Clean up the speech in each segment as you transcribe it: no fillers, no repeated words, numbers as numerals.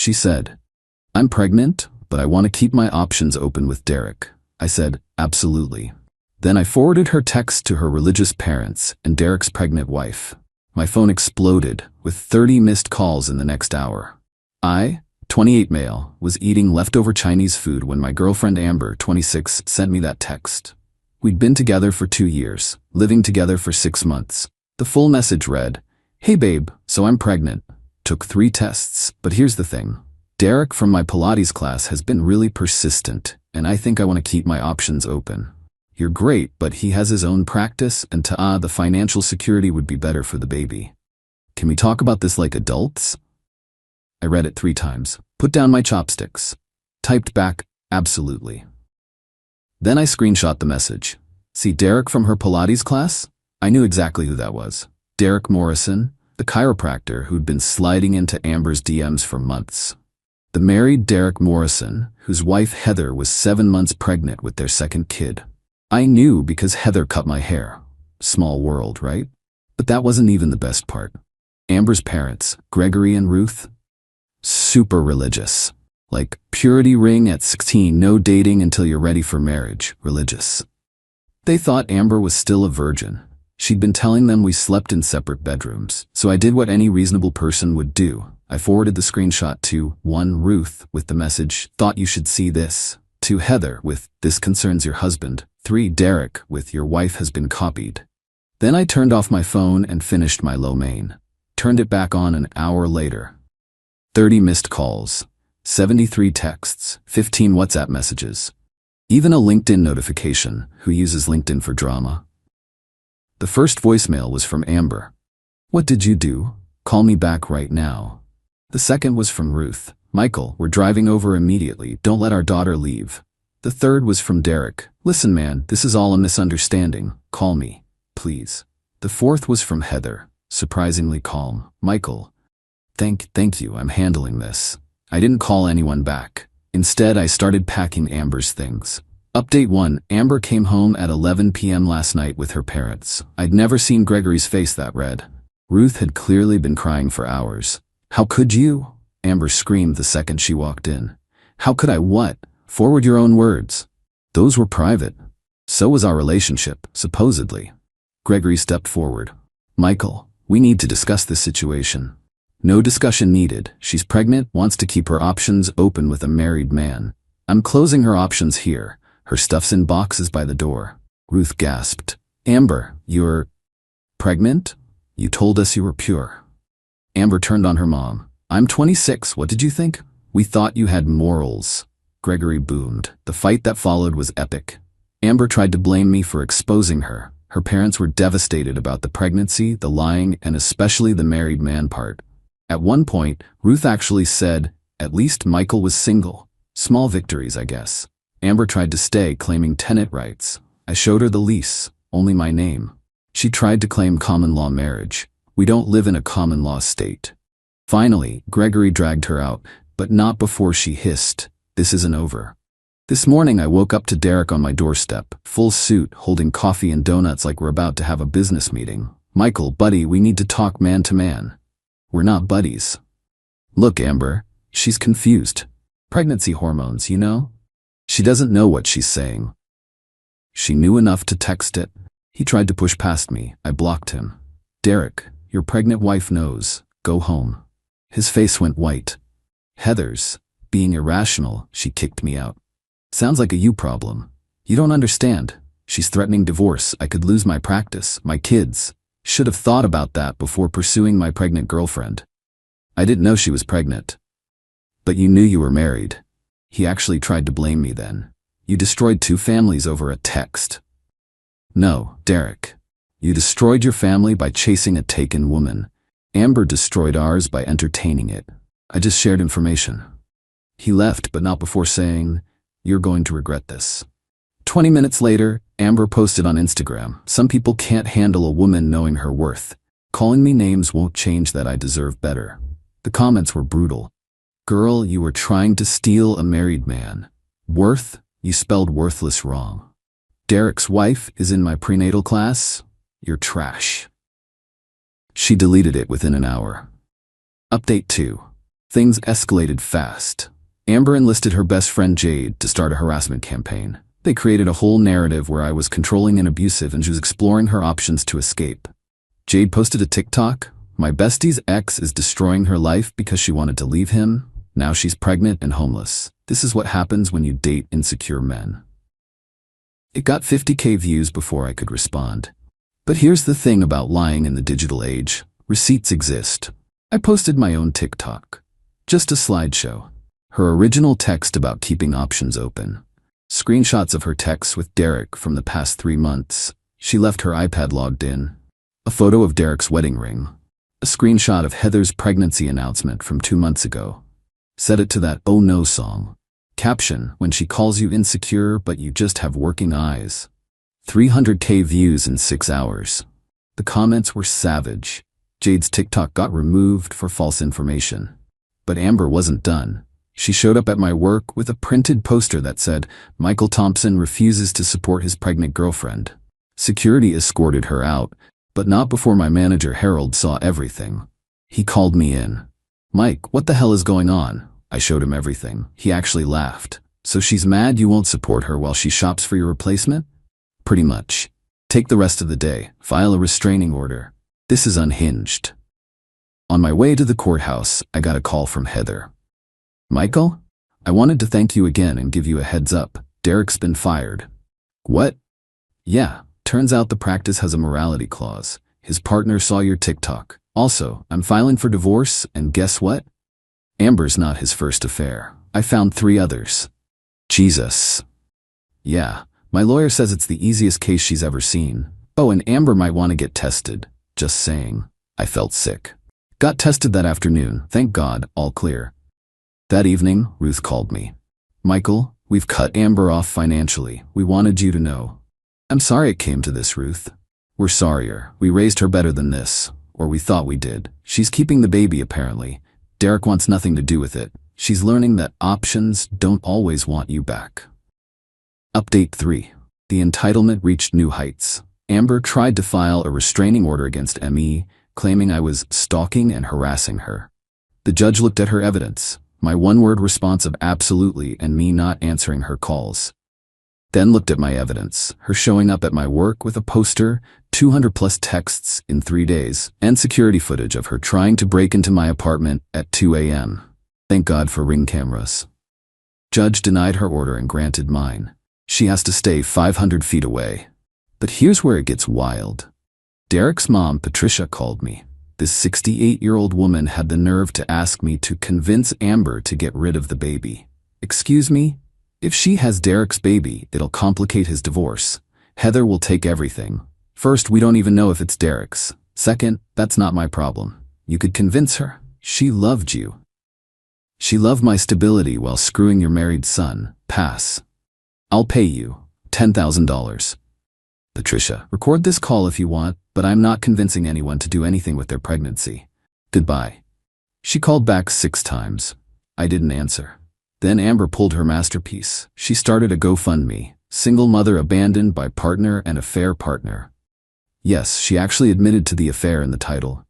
She said, "I'm pregnant, but I want to keep my options open with Derek." I said, "Absolutely." Then I forwarded her text to her religious parents and Derek's pregnant wife. My phone exploded, with 30 missed calls in the next hour. I, 28 male, was eating leftover Chinese food when my girlfriend Amber, 26, sent me that text. We'd been together for 2 years, living together for 6 months. The full message read, "Hey babe, so I'm pregnant. Took 3 tests, but here's the thing. Derek from my Pilates class has been really persistent, and I think I want to keep my options open. You're great, but he has his own practice, and the financial security would be better for the baby. Can we talk about this like adults?" I read it 3 times, put down my chopsticks, typed back, "Absolutely." Then I screenshot the message. "See Derek from her Pilates class?" I knew exactly who that was. Derek Morrison, the chiropractor who'd been sliding into Amber's DMs for months. The married Derek Morrison, whose wife Heather was 7 months pregnant with their second kid. I knew because Heather cut my hair. Small world, right? But that wasn't even the best part. Amber's parents, Gregory and Ruth, super religious. Like, purity ring at 16, no dating until you're ready for marriage, religious. They thought Amber was still a virgin. She'd been telling them we slept in separate bedrooms, so I did what any reasonable person would do. I forwarded the screenshot to 1. Ruth with the message, "Thought you should see this." 2. Heather with, "This concerns your husband." 3. Derek with, "Your wife has been copied." Then I turned off my phone and finished my lo mein. Turned it back on an hour later. 30 missed calls, 73 texts, 15 WhatsApp messages. Even a LinkedIn notification. Who uses LinkedIn for drama? The first voicemail was from Amber. "What did you do? Call me back right now." The second was from Ruth. "Michael, we're driving over immediately. Don't let our daughter leave." The third was from Derek. "Listen man, this is all a misunderstanding. Call me, please." The fourth was from Heather, surprisingly calm. "Michael, thank you, I'm handling this." I didn't call anyone back. Instead, I started packing Amber's things. Update 1. Amber came home at 11 p.m. last night with her parents. I'd never seen Gregory's face that red. Ruth had clearly been crying for hours. "How could you?" Amber screamed the second she walked in. "How could I what? Forward your own words." "Those were private. So was our relationship, supposedly." Gregory stepped forward. "Michael, we need to discuss this situation." "No discussion needed. She's pregnant, wants to keep her options open with a married man. I'm closing her options here. Her stuff's in boxes by the door." Ruth gasped. "Amber, you're pregnant? You told us you were pure." Amber turned on her mom. "I'm 26, what did you think? We thought you had morals." Gregory boomed. The fight that followed was epic. Amber tried to blame me for exposing her. Her parents were devastated about the pregnancy, the lying, and especially the married man part. At one point, Ruth actually said, "At least Michael was single." Small victories, I guess. Amber tried to stay, claiming tenant rights. I showed her the lease, only my name. She tried to claim common law marriage. We don't live in a common law state. Finally, Gregory dragged her out, but not before she hissed, "This isn't over." This morning I woke up to Derek on my doorstep, full suit, holding coffee and donuts like we're about to have a business meeting. "Michael, buddy, we need to talk man to man." "We're not buddies." "Look, Amber." She's confused. Pregnancy hormones, you know? She doesn't know what she's saying. She knew enough to text it. He tried to push past me. I blocked him. "Derek, your pregnant wife knows. Go home." His face went white. "Heather's being irrational. She kicked me out." "Sounds like a you problem. You don't understand. She's threatening divorce. I could lose my practice, my kids. Should have thought about that before pursuing my pregnant girlfriend." "I didn't know she was pregnant." "But you knew you were married." He actually tried to blame me then. "You destroyed 2 families over a text." "No, Derek. You destroyed your family by chasing a taken woman. Amber destroyed ours by entertaining it. I just shared information." He left, but not before saying, "You're going to regret this." 20 minutes later, Amber posted on Instagram, "Some people can't handle a woman knowing her worth. Calling me names won't change that. I deserve better." The comments were brutal. "Girl, you were trying to steal a married man. Worth? You spelled worthless wrong. Derek's wife is in my prenatal class? You're trash." She deleted it within an hour. Update 2. Things escalated fast. Amber enlisted her best friend Jade to start a harassment campaign. They created a whole narrative where I was controlling and abusive and she was exploring her options to escape. Jade posted a TikTok. My bestie's ex is destroying her life because she wanted to leave him. Now she's pregnant and homeless. This is what happens when you date insecure men. It got 50K views before I could respond. But here's the thing about lying in the digital age. Receipts exist. I posted my own TikTok. Just a slideshow. Her original text about keeping options open. Screenshots of her texts with Derek from the past 3 months. She left her iPad logged in. A photo of Derek's wedding ring. A screenshot of Heather's pregnancy announcement from 2 months ago. Set it to that "Oh No" song. Caption, when she calls you insecure but you just have working eyes. 300K views in 6 hours. The comments were savage. Jade's TikTok got removed for false information. But Amber wasn't done. She showed up at my work with a printed poster that said, "Michael Thompson refuses to support his pregnant girlfriend." Security escorted her out, but not before my manager Harold saw everything. He called me in. "Mike, what the hell is going on?" I showed him everything. He actually laughed. "So she's mad you won't support her while she shops for your replacement?" "Pretty much. Take the rest of the day. File a restraining order. This is unhinged." On my way to the courthouse, I got a call from Heather. "Michael, I wanted to thank you again and give you a heads up. Derek's been fired." "What?" "Yeah, turns out the practice has a morality clause. His partner saw your TikTok. Also, I'm filing for divorce, and guess what? Amber's not his first affair. I found 3 others." Jesus. "Yeah, my lawyer says it's the easiest case she's ever seen. Oh, and Amber might want to get tested. Just saying." I felt sick. Got tested that afternoon. Thank God, all clear. That evening, Ruth called me. "Michael, we've cut Amber off financially. We wanted you to know." "I'm sorry it came to this, Ruth." "We're sorrier. We raised her better than this. Or we thought we did. She's keeping the baby, apparently. Derek wants nothing to do with it. She's learning that options don't always want you back." Update 3. The entitlement reached new heights. Amber tried to file a restraining order against ME, claiming I was stalking and harassing her. The judge looked at her evidence, my one-word response of absolutely and me not answering her calls. Then looked at my evidence, her showing up at my work with a poster, 200+ texts in 3 days, and security footage of her trying to break into my apartment at 2 a.m. Thank God for Ring cameras. Judge denied her order and granted mine. She has to stay 500 feet away. But here's where it gets wild. Derek's mom, Patricia, called me. This 68-year-old woman had the nerve to ask me to convince Amber to get rid of the baby. Excuse me? If she has Derek's baby, it'll complicate his divorce. Heather will take everything. First, we don't even know if it's Derek's. Second, that's not my problem. You could convince her. She loved you. She loved my stability while screwing your married son. Pass. I'll pay you $10,000. Patricia, record this call if you want, but I'm not convincing anyone to do anything with their pregnancy. Goodbye. She called back 6 times. I didn't answer. Then Amber pulled her masterpiece. She started a GoFundMe. Single mother abandoned by partner and affair partner. Yes, she actually admitted to the affair in the title.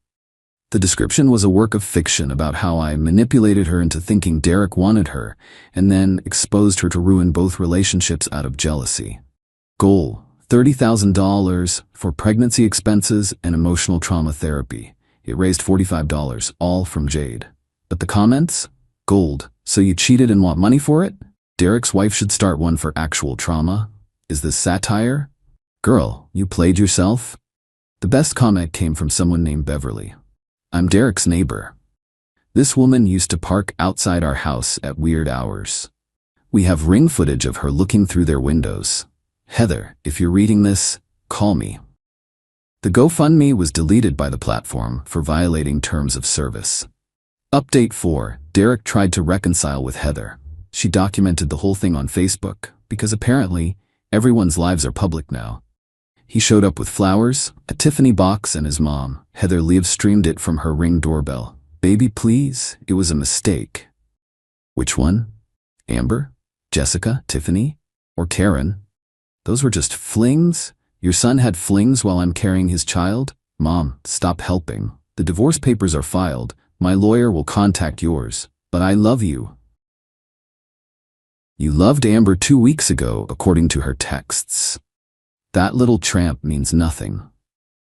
The description was a work of fiction about how I manipulated her into thinking Derek wanted her, and then exposed her to ruin both relationships out of jealousy. Goal: $30,000 for pregnancy expenses and emotional trauma therapy. It raised $45, all from Jade. But the comments? Gold. So you cheated and want money for it? Derek's wife should start one for actual trauma? Is this satire? Girl, you played yourself? The best comment came from someone named Beverly. I'm Derek's neighbor. This woman used to park outside our house at weird hours. We have Ring footage of her looking through their windows. Heather, if you're reading this, call me. The GoFundMe was deleted by the platform for violating terms of service. Update 4. Derek tried to reconcile with Heather. She documented the whole thing on Facebook, because apparently, everyone's lives are public now. He showed up with flowers, a Tiffany box, and his mom. Heather live-streamed it from her Ring doorbell. Baby, please, it was a mistake. Which one? Amber? Jessica? Tiffany? Or Karen? Those were just flings? Your son had flings while I'm carrying his child? Mom, stop helping. The divorce papers are filed. My lawyer will contact yours, but I love you. You loved Amber 2 weeks ago, according to her texts. That little tramp means nothing.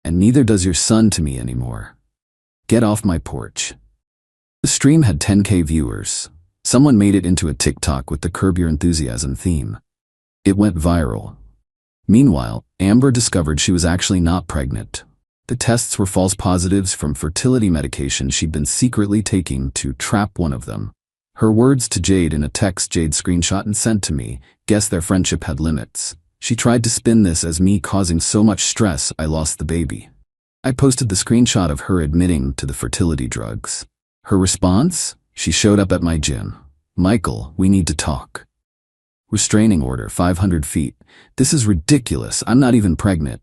And neither does your son to me anymore. Get off my porch. The stream had 10K viewers. Someone made it into a TikTok with the Curb Your Enthusiasm theme. It went viral. Meanwhile, Amber discovered she was actually not pregnant. The tests were false positives from fertility medication she'd been secretly taking to trap one of them. Her words to Jade in a text Jade screenshot and sent to me, guess their friendship had limits. She tried to spin this as me causing so much stress I lost the baby. I posted the screenshot of her admitting to the fertility drugs. Her response? She showed up at my gym. Michael, we need to talk. Restraining order, 500 feet. This is ridiculous. I'm not even pregnant.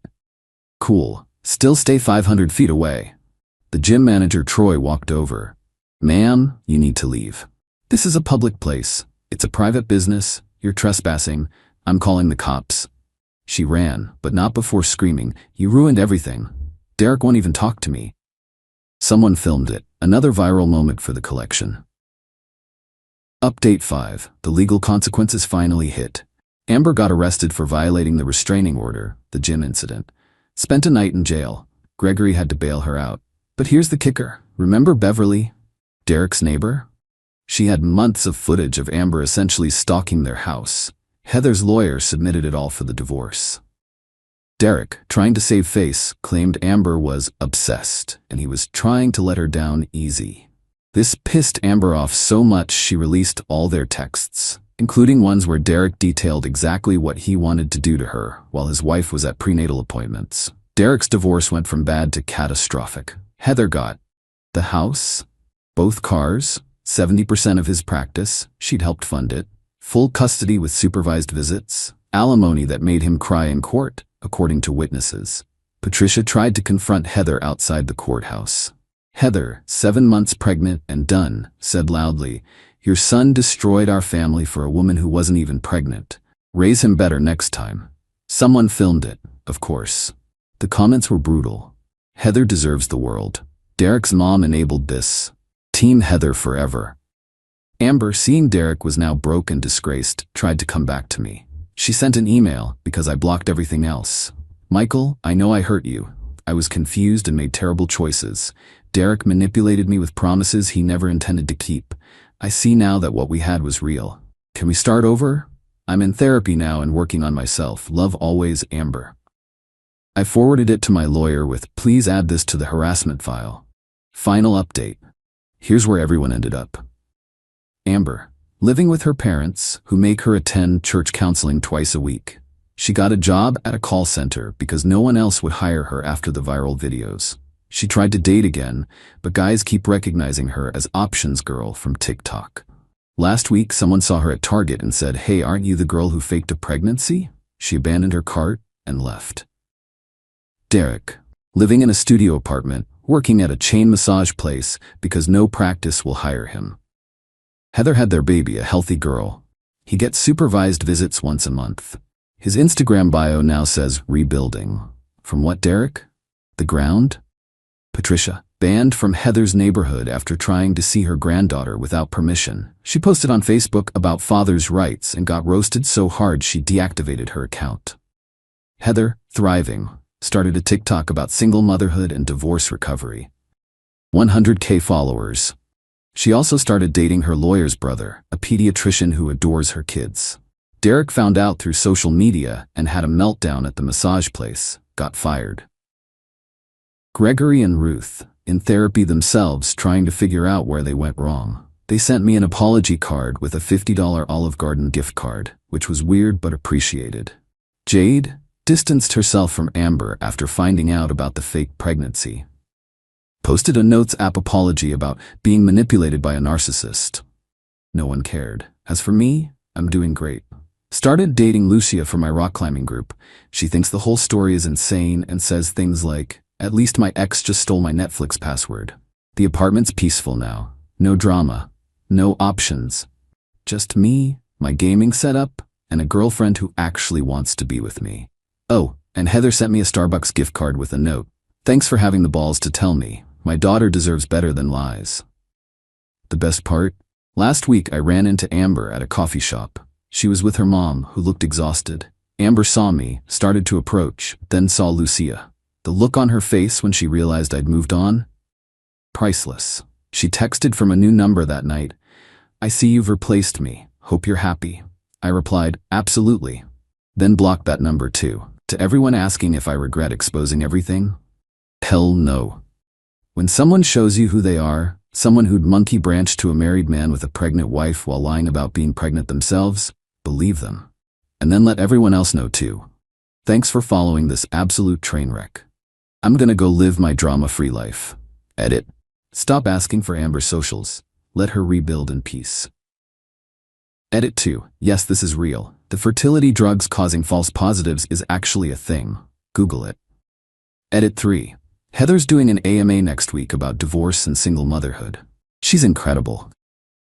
Cool. Still stay 500 feet away. The gym manager, Troy, walked over. Ma'am, you need to leave. This is a public place. It's a private business. You're trespassing. I'm calling the cops. She ran, but not before screaming, you ruined everything. Derek won't even talk to me. Someone filmed it. Another viral moment for the collection. Update 5. The legal consequences finally hit. Amber got arrested for violating the restraining order, the gym incident. Spent a night in jail. Gregory had to bail her out. But here's the kicker. Remember Beverly, Derek's neighbor? She had months of footage of Amber essentially stalking their house. Heather's lawyer submitted it all for the divorce. Derek, trying to save face, claimed Amber was obsessed, and he was trying to let her down easy. This pissed Amber off so much she released all their texts, including ones where Derek detailed exactly what he wanted to do to her while his wife was at prenatal appointments. Derek's divorce went from bad to catastrophic. Heather got the house, both cars, 70% of his practice, she'd helped fund it, full custody with supervised visits, alimony that made him cry in court, according to witnesses. Patricia tried to confront Heather outside the courthouse. Heather, 7 months pregnant and done, said loudly, your son destroyed our family for a woman who wasn't even pregnant. Raise him better next time. Someone filmed it, of course. The comments were brutal. Heather deserves the world. Derek's mom enabled this. Team Heather forever. Amber, seeing Derek was now broke and disgraced, tried to come back to me. She sent an email because I blocked everything else. Michael, I know I hurt you. I was confused and made terrible choices. Derek manipulated me with promises he never intended to keep. I see now that what we had was real. Can we start over? I'm in therapy now and working on myself. Love always, Amber. I forwarded it to my lawyer with, please add this to the harassment file. Final update. Here's where everyone ended up. Amber, living with her parents, who make her attend church counseling twice a week. She got a job at a call center because no one else would hire her after the viral videos. She tried to date again, but guys keep recognizing her as Options Girl from TikTok. Last week, someone saw her at Target and said, hey, aren't you the girl who faked a pregnancy? She abandoned her cart and left. Derek, living in a studio apartment, working at a chain massage place because no practice will hire him. Heather had their baby, a healthy girl. He gets supervised visits once a month. His Instagram bio now says rebuilding. From what, Derek? The ground? Patricia, banned from Heather's neighborhood after trying to see her granddaughter without permission. She posted on Facebook about father's rights and got roasted so hard she deactivated her account. Heather, thriving, started a TikTok about single motherhood and divorce recovery. 100K followers. She also started dating her lawyer's brother, a pediatrician who adores her kids. Derek found out through social media and had a meltdown at the massage place, got fired. Gregory and Ruth, in therapy themselves, trying to figure out where they went wrong. They sent me an apology card with a $50 Olive Garden gift card, which was weird but appreciated. Jade distanced herself from Amber after finding out about the fake pregnancy. Posted a Notes app apology about being manipulated by a narcissist. No one cared. As for me, I'm doing great. Started dating Lucia from my rock climbing group. She thinks the whole story is insane and says things like, at least my ex just stole my Netflix password. The apartment's peaceful now. No drama. No options. Just me, my gaming setup, and a girlfriend who actually wants to be with me. Oh, and Heather sent me a Starbucks gift card with a note. Thanks for having the balls to tell me. My daughter deserves better than lies. The best part? Last week I ran into Amber at a coffee shop. She was with her mom, who looked exhausted. Amber saw me, started to approach, then saw Lucia. The look on her face when she realized I'd moved on? Priceless. She texted from a new number that night. "I see you've replaced me. Hope you're happy." I replied, "Absolutely." Then blocked that number too. To everyone asking if I regret exposing everything? Hell no. When someone shows you who they are, someone who'd monkey branch to a married man with a pregnant wife while lying about being pregnant themselves, believe them. And then let everyone else know too. Thanks for following this absolute train wreck. I'm gonna go live my drama-free life. Edit. Stop asking for Amber's socials. Let her rebuild in peace. Edit 2. Yes, this is real. The fertility drugs causing false positives is actually a thing. Google it. Edit 3. Heather's doing an AMA next week about divorce and single motherhood. She's incredible.